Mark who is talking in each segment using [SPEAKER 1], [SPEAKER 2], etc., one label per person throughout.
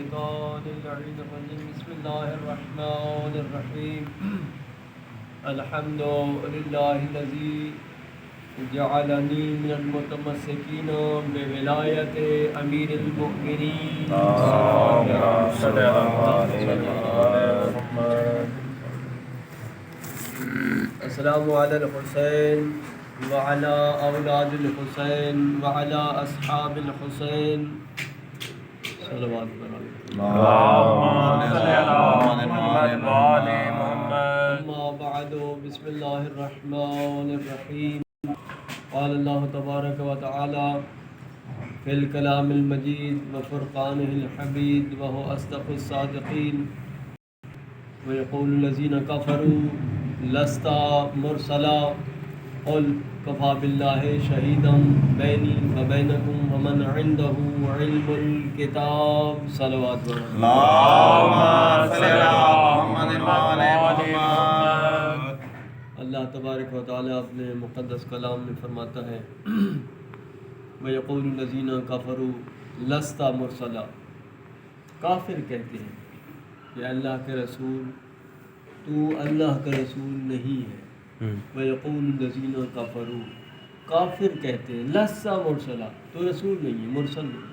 [SPEAKER 1] الشيطان اللعين الرجيم بسم الله الرحمن الرحيم الحمد لله الذي جعلني من المتمسكين بولاية أمير المؤمنين السلام على الحسين وعلى أولاد الحسين وعلى أصحاب الحسين صلوات أما بعد بسم الله الرحمن الرحيم قال الله تبارك وتعالى في الكلام المجيد وفرقانه الحميد وهو أصدق الصادقين ويقول الذين كفروا لست مرسلا قل كفى بالله شهيدا بيني وبينكم ومن عنده علم الكتاب صلوات اللہ تبارک و تعالیٰ اپنے مقدس کلام میں فرماتا ہے وَيَقُولُ الَّذِينَ كَفَرُوا لَسْتَ مُرْسَلًا، کافر کہتے ہیں کہ اللہ کے رسول تو اللہ کا رسول نہیں ہے۔ وَيَقُولُ الَّذِينَ كَفَرُوا، کافر کہتے ہیں لَسْتَ مُرْسَلًا، تو رسول نہیں ہے، مرسل نہیں۔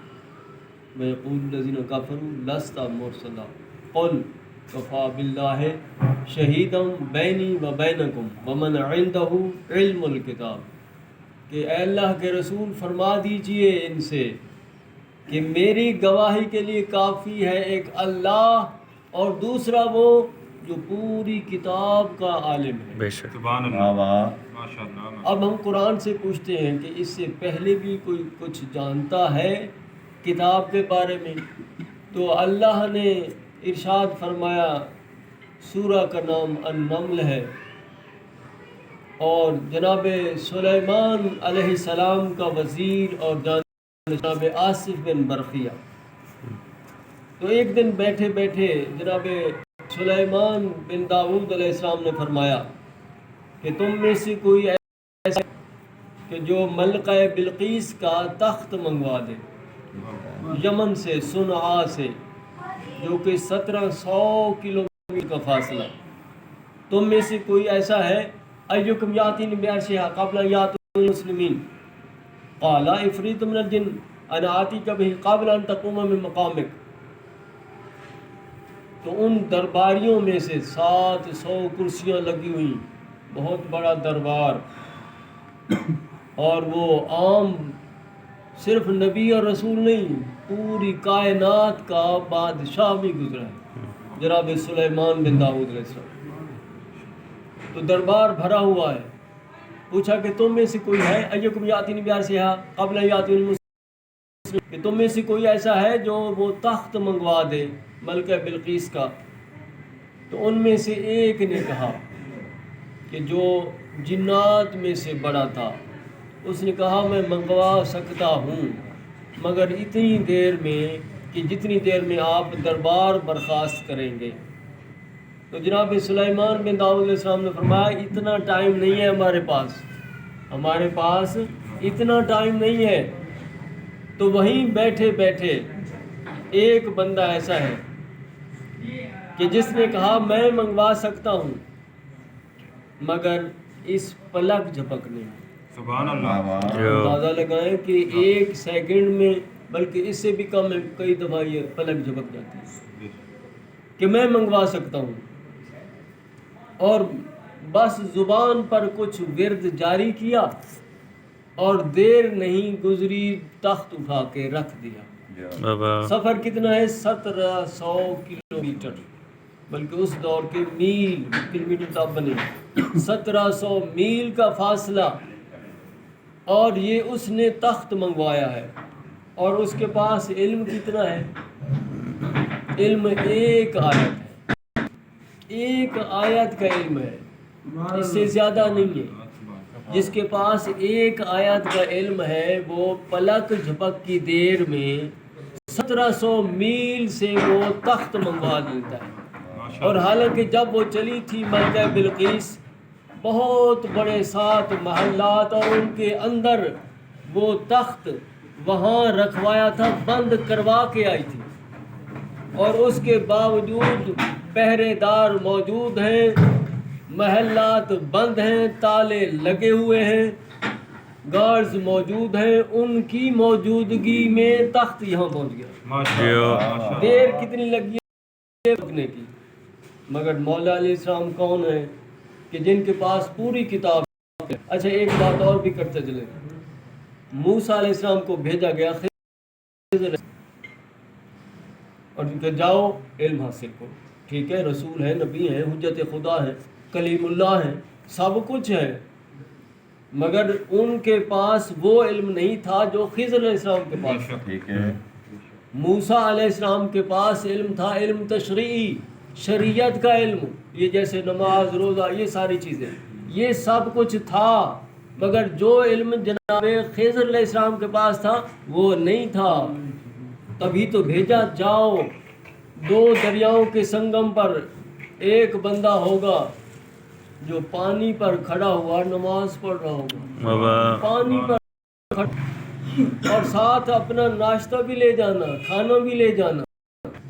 [SPEAKER 1] وَيَقُولُ الَّذِينَ كَفَرُوا لَسْتَ مُرْسَلًا قُلْ كَفَى بِاللَّهِ شَهِيدًا بَيْنِي وَبَيْنَكُمْ وَمَنْ عِنْدَهُ عِلْمُ الْكِتَابِ، کہ اے اللہ کے رسول فرما دیجئے ان سے کہ میری گواہی کے لیے کافی ہے ایک اللہ اور دوسرا وہ جو پوری کتاب کا عالم ہے۔
[SPEAKER 2] بے شک
[SPEAKER 1] اب ہم قرآن سے پوچھتے ہیں کہ اس سے پہلے بھی کوئی کچھ جانتا ہے کتاب کے بارے میں؟ تو اللہ نے ارشاد فرمایا، سورہ کا نام النمل ہے، اور جناب سلیمان علیہ السلام کا وزیر اور جناب آصف بن برقیہ، تو ایک دن بیٹھے بیٹھے جناب سلیمان بن داؤد علیہ السلام نے فرمایا کہ تم میں سے کوئی ایسا کہ جو ملکہ بلقیس کا تخت منگوا دے یمن سے، صنعاء سے، جو کہ 1700 کلومیٹر کا فاصلہ۔ تم میں سے کوئی ایسا ہے؟ ایکم یاتین بعرشھا قبل ان یاتوا مسلمین قال عفریت من الجن انا آتیک بہ قبل ان تقوم من مقامک۔ تو ان درباریوں میں سے 700 کرسیاں لگی ہوئیں، بہت بڑا دربار، اور وہ عام صرف نبی اور رسول نہیں، پوری کائنات کا بادشاہ بھی گزرا ہے، جناب سلیمان بن داؤد علیہ السلام۔ تو دربار بھرا ہوا ہے۔ پوچھا کہ تم میں سے کوئی ہے؟ ایکم یاتین بعرشھا قبل ان یاتوا مسلمین، کہ تم میں سے کوئی ایسا ہے جو وہ تخت منگوا دے ملکہ بلقیس کا؟ تو ان میں سے ایک نے کہا کہ جو جنات میں سے بڑا تھا، اس نے کہا میں منگوا سکتا ہوں، مگر اتنی دیر میں کہ جتنی دیر میں آپ دربار برخاست کریں گے۔ تو جناب سلیمان بن داؤد علیہ السلام نے فرمایا اتنا ٹائم نہیں ہے ہمارے پاس اتنا ٹائم نہیں ہے۔ تو وہیں بیٹھے بیٹھے ایک بندہ ایسا ہے کہ جس نے کہا میں منگوا سکتا ہوں، مگر اس پلک جھپکنے میں۔
[SPEAKER 3] سبحان اللہ۔
[SPEAKER 1] اندازہ لگائیں کہ ایک سیکنڈ میں، بلکہ اس سے بھی کم ہے، کئی دفعہ یہ پلک جھپک جاتی ہے کہ میں منگوا سکتا ہوں، اور بس زبان پر کچھ ورد جاری کیا اور دیر نہیں گزری تخت اٹھا کے رکھ دیا۔ سفر کتنا ہے؟ 1700 کلومیٹر، بلکہ اس دور کے میل، کلومیٹر تب بنے، 1700 میل کا فاصلہ، اور یہ اس نے تخت منگوایا ہے، اور اس کے پاس علم کتنا ہے؟ علم ایک آیت ہے، ایک آیت کا علم ہے، اس سے زیادہ نہیں ہے۔ جس کے پاس ایک آیت کا علم ہے وہ پلک جھپک کی دیر میں 1700 میل سے وہ تخت منگوا دیتا ہے۔ اور حالانکہ جب وہ چلی تھی ملکہ بلقیس، بہت بڑے 7 محلات اور ان کے اندر وہ تخت وہاں رکھوایا تھا، بند کروا کے آئی تھی، اور اس کے باوجود پہرے دار موجود ہیں، محلات بند ہیں، تالے لگے ہوئے ہیں، گارڈز موجود ہیں، ان کی موجودگی میں تخت یہاں پہنچ گیا۔ دیر کتنی لگی ہے پہنچنے کی، مگر مولا علیہ السلام کون ہے کہ جن کے پاس پوری کتاب ہے۔ اچھا ایک بات اور بھی کرتے چلے، موسیٰ علیہ السلام کو بھیجا گیا خضر اور کہ جاؤ علم حاصل کرو، ٹھیک ہے، رسول ہے، نبی ہے، حجت خدا ہے، کلیم اللہ ہے، سب کچھ ہے، مگر ان کے پاس وہ علم نہیں تھا جو خضر علیہ السلام کے پاس تھا۔
[SPEAKER 2] ٹھیک ہے،
[SPEAKER 1] موسیٰ علیہ السلام کے پاس علم تھا، علم تشریعی، شریعت کا علم، یہ جیسے نماز، روزہ، یہ ساری چیزیں، یہ سب کچھ تھا، مگر جو علم جناب خضر علیہ السلام کے پاس تھا وہ نہیں تھا۔ تبھی تو بھیجا، جاؤ دو دریاؤں کے سنگم پر ایک بندہ ہوگا جو پانی پر کھڑا ہوا نماز پڑھ رہا ہوگا، پانی پر کھڑا، اور ساتھ اپنا ناشتہ بھی لے جانا، کھانا بھی لے جانا۔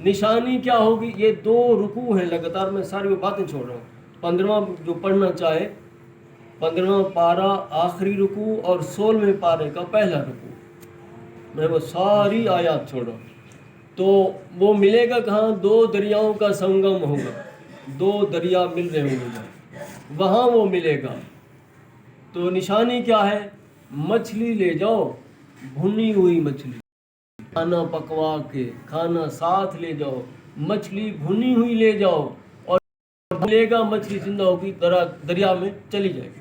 [SPEAKER 1] نشانی کیا ہوگی؟ یہ 2 رکوع ہیں لگاتار، میں ساری وہ باتیں چھوڑ رہا ہوں۔ 15واں جو پڑھنا چاہے، 15واں پارہ آخری رکوع اور 16ویں پارے کا پہلا رکوع، میں وہ ساری آیات چھوڑ رہا ہوں۔ تو وہ ملے گا کہاں؟ 2 دریاؤں کا سنگم ہوگا، 2 دریا مل رہے ہوں گے، وہاں وہ ملے گا۔ تو نشانی کیا ہے؟ مچھلی لے جاؤ، بھنی ہوئی مچھلی، کھانا پکوا کے، کھانا ساتھ لے جاؤ، مچھلی بھنی ہوئی لے جاؤ، اور ملے گا مچھلی زندہ ہوگی دریا میں چلی جائے گی،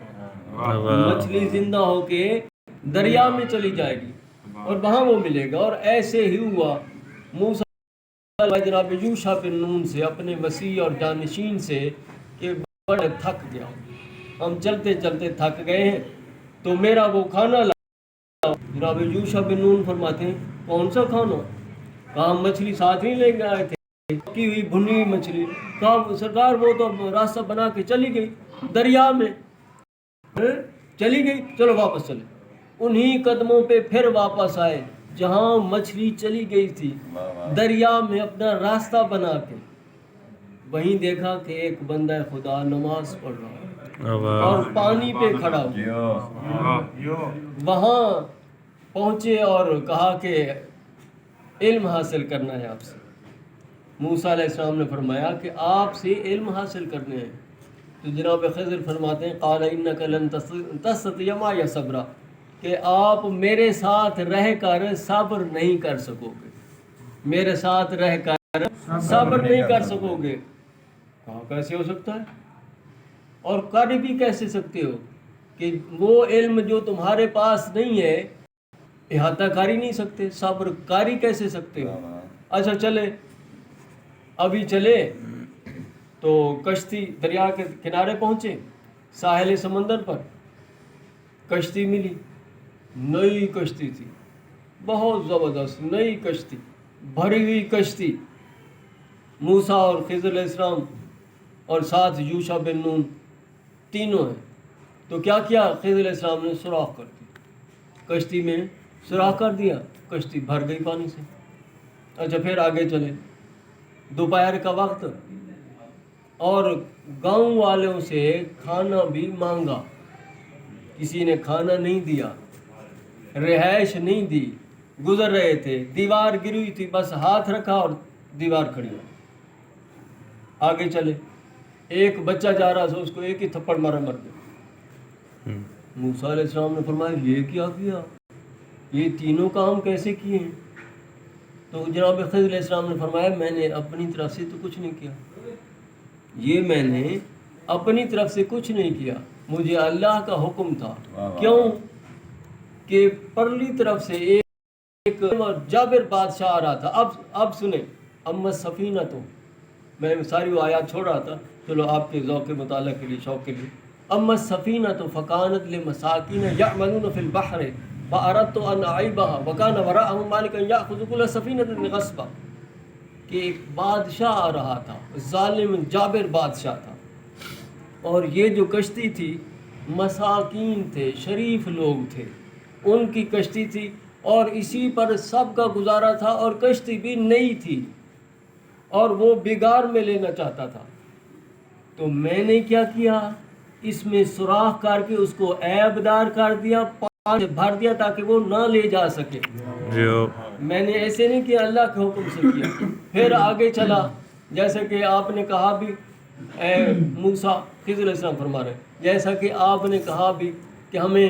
[SPEAKER 1] مچھلی زندہ ہو کے دریا میں چلی جائے گی اور وہاں وہ ملے گا۔ اور ایسے ہی ہوا، موسیٰ جناب یوشع بن نون سے، اپنے مسیح اور جانشین سے، کہ بڑے تھک گیا، ہم چلتے چلتے تھک گئے ہیں، تو میرا وہ کھانا لاؤ۔ جناب یوشع بن نون فرماتے ہیں کون سا کھانا؟ کہا مچھلی ساتھ ہی لے کے آئے تھے، پکی ہوئی بھنی ہوئی مچھلی۔ کہا سرکار وہ تو راستہ بنا کے چلی گئی دریا میں، چلی گئی، چلو واپس چلے۔ انہی قدموں پہ پھر واپس آئے جہاں مچھلی چلی گئی تھی، دریا میں اپنا راستہ بنا کے۔ وہیں دیکھا کہ ایک بندہ خدا نماز پڑھ رہا ہے اور پانی پہ کھڑا ہوا۔ وہاں پہنچے اور کہا کہ علم حاصل کرنا ہے آپ سے۔ موسیٰ علیہ السلام نے فرمایا کہ آپ سے علم حاصل کرنے ہیں۔ تو جناب خضر فرماتے ہیں قال انک لن تستطیع معی صبرا، کہ آپ میرے ساتھ رہ کر صبر نہیں کر سکو گے، میرے ساتھ رہ کر صبر نہیں کر سکو گے۔ کہا کیسے ہو سکتا ہے؟ اور کر بھی کیسے سکتے ہو کہ وہ علم جو تمہارے پاس نہیں ہے احاطہ کر ہی نہیں سکتے، صبر کر ہی کیسے سکتے ہو؟ اچھا چلے، ابھی چلے تو کشتی دریا کے کنارے پہنچے، ساحل سمندر پر کشتی ملی، نئی کشتی تھی، بہت زبردست نئی کشتی، بھری ہوئی کشتی، موسیٰ اور خضر علیہ السلام اور ساتھ یوشع بن نون تینوں ہیں۔ تو کیا کیا خضر علیہ السلام نے؟ سوراخ کر دیا، کشتی میں سوراخ کر دیا، کشتی بھر گئی پانی سے۔ اچھا پھر آگے چلے، دوپہر کا وقت، اور گاؤں والوں سے کھانا بھی مانگا، کسی نے کھانا نہیں دیا، رہائش نہیں دی، گزر رہے تھے، دیوار گری ہوئی تھی، بس ہاتھ رکھا اور دیوار کھڑی ہوئی۔ آگے چلے، ایک بچہ جا رہا تھا، اس کو ایک ہی تھپڑ مارا، مر گیا۔ موسیٰ علیہ السلام نے فرمایا یہ کیا کیا، یہ تینوں کام کیسے کیے ہیں؟ تو جناب خضر علیہ السلام نے فرمایا میں نے اپنی طرف سے تو کچھ نہیں کیا، یہ میں نے اپنی طرف سے کچھ نہیں کیا، مجھے اللہ کا حکم تھا۔ کیوں کہ پرلی طرف سے ایک جابر بادشاہ آ رہا تھا۔ اب سنیں، اما سفینہ، تو میں ساری وہ آیات چھوڑ رہا تھا، چلو آپ کے ذوق مطالعہ کے لیے، شوق کے لیے۔ اما السفینہ فکانت لمساکین یعملون فی البحر فاردت ان اعیبها وکان وراءهم مالک یاخذ کل سفینۃ غصبا، کہ ایک بادشاہ آ رہا تھا، ظالم جابر بادشاہ تھا، اور یہ جو کشتی تھی مساکین تھے، شریف لوگ تھے، ان کی کشتی تھی، اور اسی پر سب کا گزارا تھا، اور کشتی بھی نئی تھی، اور وہ بگار میں لینا چاہتا تھا، تو میں نے کیا کیا، اس میں سوراخ کر کے اس کو عیب دار کر دیا، پانی بھر دیا تاکہ وہ نہ لے جا سکے۔ میں نے ایسے نہیں کیا، اللہ کے حکم سے کیا۔ پھر آگے چلا، جیسا کہ آپ نے کہا بھی، اے موسیٰ، خضر علیہ السلام فرما رہے ہیں، جیسا کہ آپ نے کہا بھی کہ ہمیں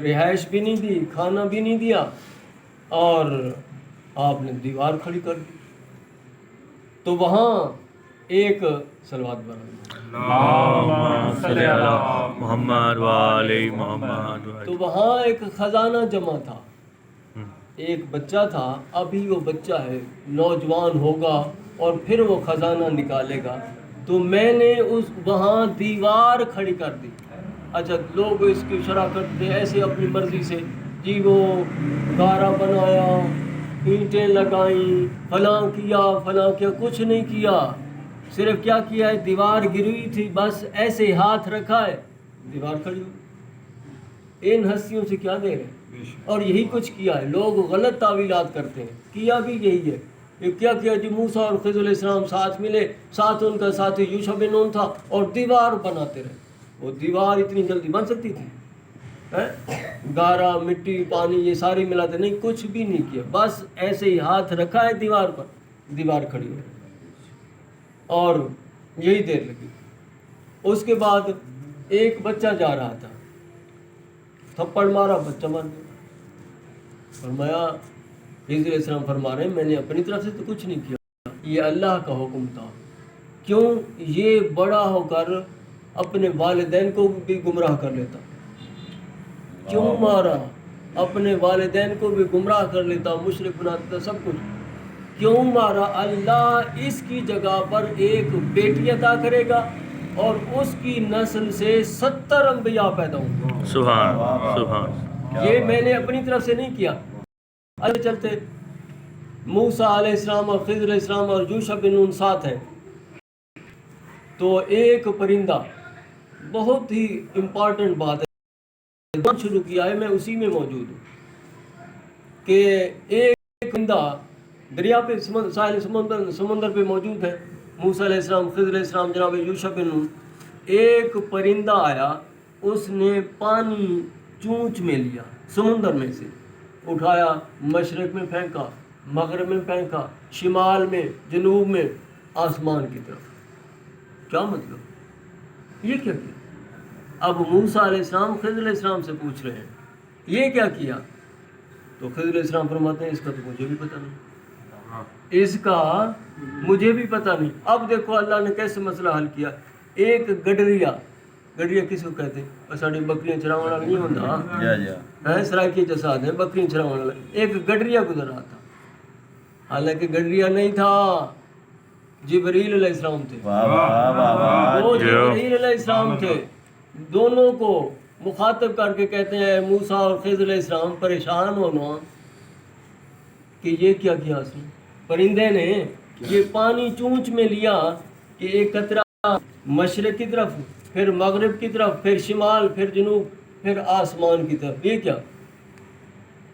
[SPEAKER 1] رہائش بھی نہیں دی، کھانا بھی نہیں دیا، اور آپ نے دیوار کھڑی کر دی۔ تو وہاں ایک صلوات
[SPEAKER 2] محمد وعلی محمد۔
[SPEAKER 1] تو وہاں ایک خزانہ جمع تھا، ایک بچہ تھا، ابھی وہ بچہ ہے، نوجوان ہوگا اور پھر وہ خزانہ نکالے گا۔ تو میں نے وہاں دیوار کھڑی کر دی۔ اچھا، لوگ اس کی شرح کرتے ایسے اپنی مرضی سے، جی وہ گارا بنایا، اینٹیں لگائیں، فلاں کیا، کچھ نہیں کیا، صرف کیا کیا ہے، دیوار گری ہوئی تھی، بس ایسے ہاتھ رکھا ہے، دیوار کھڑی ہوئی۔ ان ہستیوں سے کیا دے رہے، اور یہی کچھ کیا ہے۔ لوگ غلط تعویلات کرتے ہیں، کیا بھی یہی ہے۔ یہ کیا کیا جی، موسیٰ اور خضر علیہ السلام ساتھ ملے، ساتھ ان کا ساتھی یوشع بن نون تھا، اور دیوار بناتے رہے۔ وہ دیوار اتنی جلدی بن سکتی تھی؟ گارا، مٹی، پانی یہ ساری ملاتے نہیں، کچھ بھی نہیں کیا، بس ایسے ہی ہاتھ رکھا ہے دیوار پر، دیوار کھڑی ہو، اور یہی دیر لگی۔ اس کے بعد ایک بچہ جا رہا تھا، تھپڑ مارا، بچہ مر گیا۔ فرمایا، خضر علیہ السلام فرما رہے ہیں، میں نے اپنی طرف سے تو کچھ نہیں کیا، یہ اللہ کا حکم تھا۔ کیوں؟ یہ بڑا ہو کر اپنے والدین کو بھی گمراہ کر لیتا۔ کیوں مارا؟ اپنے والدین کو بھی گمراہ کر لیتا، مشرک بنا دیتا، سب کچھ۔ کیوں مارا؟ اللہ اس کی جگہ پر ایک بیٹی عطا کرے گا، اور اس کی نسل سے 70 انبیاء پیدا ہوں گے۔
[SPEAKER 2] سبحان۔
[SPEAKER 1] یہ میں نے اپنی طرف سے نہیں کیا۔ آگے چلتے، موسیٰ علیہ السلام اور خضر علیہ السلام اور یوشع بن نون ساتھ ہیں۔ تو ایک پرندہ، بہت ہی امپورٹنٹ بات ہے، شروع کیا ہے، میں اسی میں موجود ہوں، کہ ایک پرندہ دریا پہ، ساحل سمندر پہ موجود ہے، موسیٰ علیہ السلام، خضر علیہ السلام، جناب یوشع بن نون۔ ایک پرندہ آیا، اس نے پانی چونچ میں لیا، سمندر میں سے اٹھایا، مشرق میں پھینکا، مغرب میں پھینکا، شمال میں، جنوب میں، آسمان کی طرف۔ کیا مطلب؟ یہ کیا کیا؟ اب موسیٰ علیہ السلام خضر علیہ السلام سے پوچھ رہے ہیں یہ کیا کیا؟ تو خضر علیہ السلام فرماتے ہیں اس کا تو مجھے بھی پتہ نہیں، اس کا مجھے بھی پتہ نہیں۔ اب دیکھو اللہ نے کیسے مسئلہ حل کیا۔ ایک گڈریا کس کو کہتے ہیں؟ ساڑی بکریاں چراؤں والا نہیں ہوتا، سرائکی جساد ہے، بکریاں چراؤں والا۔ ایک گڈریا گزر رہا تھا، حالانکہ گڈریا نہیں تھا، جبریل علیہ السلام تھے، وہ جبریل علیہ السلام تھے۔ دونوں کو مخاطب کر کے کہتے ہیں موسیٰ اور خضر علیہ السلام پریشان ہونا کہ یہ کیا کیا اس نے، پرندے نے یہ پانی چونچ میں لیا کہ ایک قطرہ مشرق کی طرف، پھر مغرب کی طرف، پھر شمال، پھر جنوب، پھر آسمان کی طرف۔ یہ کیا؟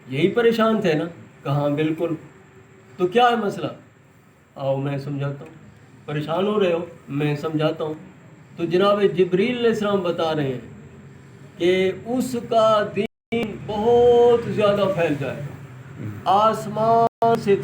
[SPEAKER 1] یہی پریشان تھے نا؟ کہاں بالکل۔ تو کیا ہے مسئلہ؟ آؤ میں سمجھاتا ہوں۔ پریشان ہو رہے ہو، میں سمجھاتا ہوں۔ تو جناب جبریل علیہ السلام بتا رہے ہیں کہ اس کا دین بہت زیادہ پھیل جائے گا، آسمان سے